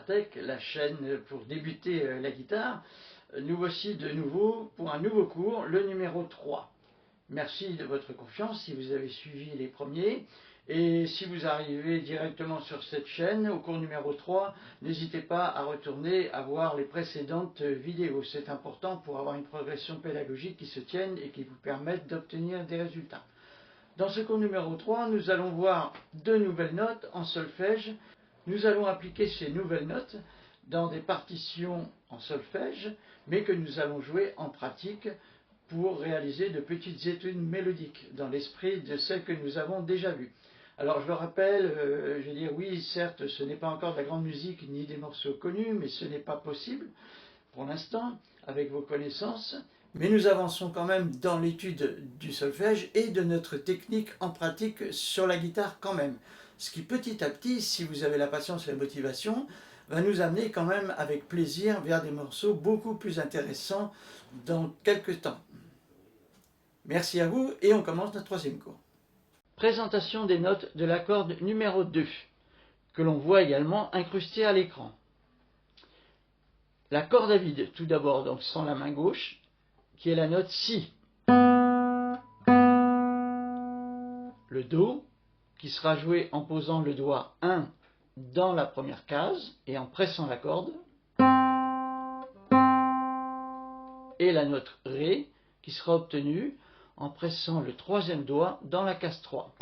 Guitartech, la chaîne pour débuter la guitare. Nous voici de nouveau pour un nouveau cours, le numéro 3. Merci de votre confiance si vous avez suivi les premiers. Et si vous arrivez directement sur cette chaîne, au cours numéro 3, n'hésitez pas à retourner à voir les précédentes vidéos. C'est important pour avoir une progression pédagogique qui se tienne et qui vous permette d'obtenir des résultats. Dans ce cours numéro 3, nous allons voir deux nouvelles notes en solfège. Nous allons appliquer ces nouvelles notes dans des partitions en solfège, mais que nous allons jouer en pratique pour réaliser de petites études mélodiques dans l'esprit de celles que nous avons déjà vues. Alors je le rappelle, je vais dire oui, certes, ce n'est pas encore de la grande musique ni des morceaux connus, mais ce n'est pas possible pour l'instant avec vos connaissances. Mais nous avançons quand même dans l'étude du solfège et de notre technique en pratique sur la guitare quand même. Ce qui petit à petit, si vous avez la patience et la motivation, va nous amener quand même avec plaisir vers des morceaux beaucoup plus intéressants dans quelques temps. Merci à vous et on commence notre troisième cours. Présentation des notes de la corde numéro 2, que l'on voit également incrustée à l'écran. La corde à vide, tout d'abord, donc sans la main gauche, qui est la note Si. Le Do, qui sera joué en posant le doigt 1 dans la première case et en pressant la corde. Et la note Ré, qui sera obtenue en pressant le troisième doigt dans la case 3.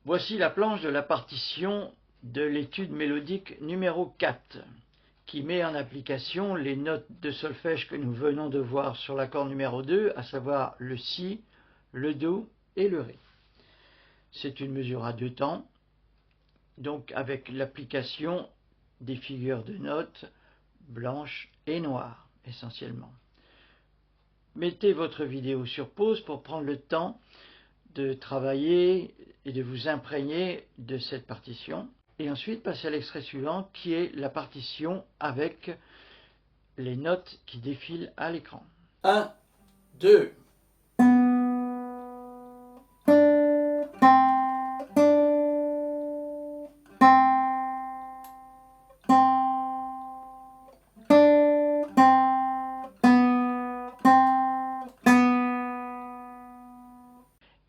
Voici la planche de la partition de l'étude mélodique numéro 4, qui met en application les notes de solfège que nous venons de voir sur la corde numéro 2, à savoir le Si, le Do et le Ré. C'est une mesure à deux temps, donc avec l'application des figures de notes blanches et noires, essentiellement. Mettez votre vidéo sur pause pour prendre le temps de travailler et de vous imprégner de cette partition. Et ensuite, passez à l'extrait suivant, qui est la partition avec les notes qui défilent à l'écran. 1, 2.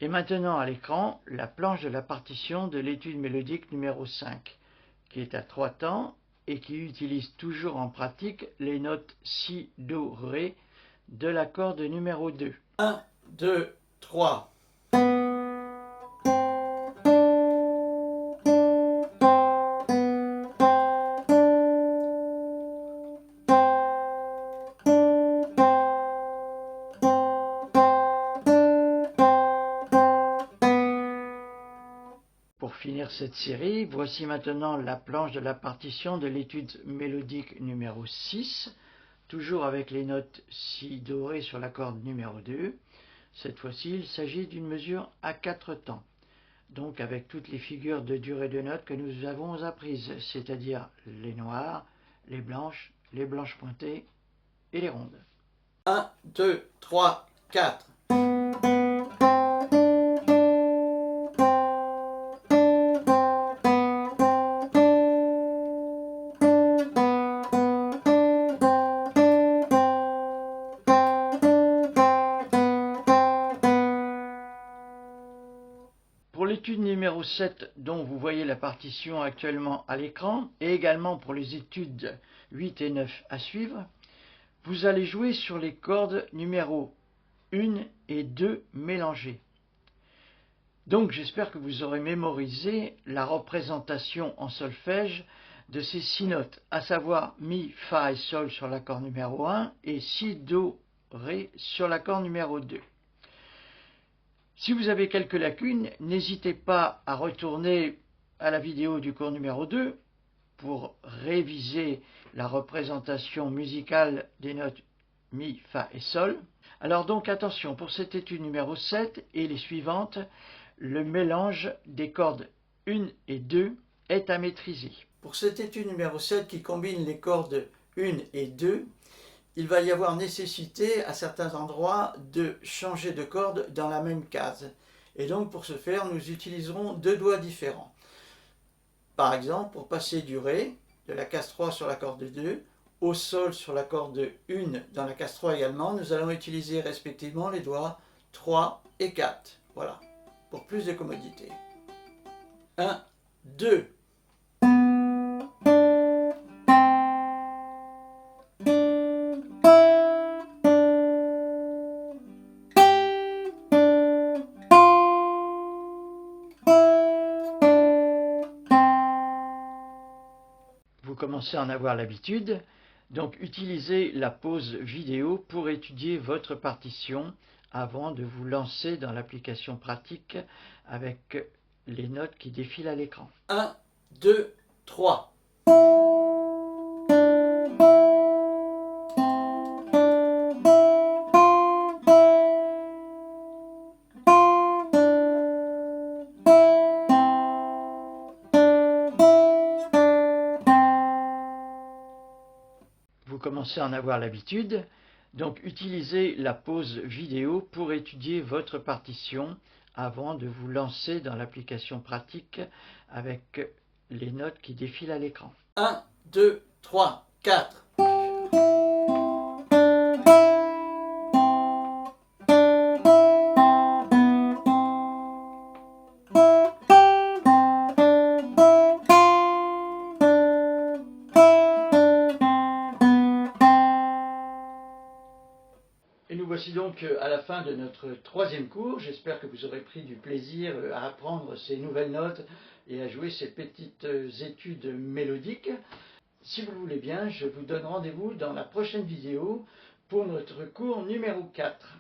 Et maintenant à l'écran, la planche de la partition de l'étude mélodique numéro 5, qui est à 3 temps et qui utilise toujours en pratique les notes Si, Do, Ré de la corde numéro 2. 1, 2, 3. Pour finir cette série, voici maintenant la planche de la partition de l'étude mélodique numéro 6, toujours avec les notes Si, Do, Ré sur la corde numéro 2. Cette fois-ci, il s'agit d'une mesure à 4 temps, donc avec toutes les figures de durée de notes que nous avons apprises, c'est-à-dire les noires, les blanches pointées et les rondes. 1, 2, 3, 4. Pour l'étude numéro 7, dont vous voyez la partition actuellement à l'écran, et également pour les études 8 et 9 à suivre, vous allez jouer sur les cordes numéro 1 et 2 mélangées. Donc j'espère que vous aurez mémorisé la représentation en solfège de ces 6 notes, à savoir Mi, Fa et Sol sur la corde numéro 1 et Si, Do, Ré sur la corde numéro 2. Si vous avez quelques lacunes, n'hésitez pas à retourner à la vidéo du cours numéro 2 pour réviser la représentation musicale des notes Mi, Fa et Sol. Alors donc attention, pour cette étude numéro 7 et les suivantes, le mélange des cordes 1 et 2 est à maîtriser. Pour cette étude numéro 7 qui combine les cordes 1 et 2, il va y avoir nécessité à certains endroits de changer de corde dans la même case. Et donc pour ce faire, nous utiliserons deux doigts différents. Par exemple, pour passer du Ré, de la case 3 sur la corde 2, au Sol sur la corde 1 dans la case 3 également, nous allons utiliser respectivement les doigts 3 et 4. Voilà, pour plus de commodité. 1, 2. Vous commencez à en avoir l'habitude, donc utilisez la pause vidéo pour étudier votre partition avant de vous lancer dans l'application pratique avec les notes qui défilent à l'écran. 1, 2, 3. Vous commencez à en avoir l'habitude, donc utilisez la pause vidéo pour étudier votre partition avant de vous lancer dans l'application pratique avec les notes qui défilent à l'écran. 1, 2, 3, 4. Et nous voici donc à la fin de notre troisième cours. J'espère que vous aurez pris du plaisir à apprendre ces nouvelles notes et à jouer ces petites études mélodiques. Si vous le voulez bien, je vous donne rendez-vous dans la prochaine vidéo pour notre cours numéro 4.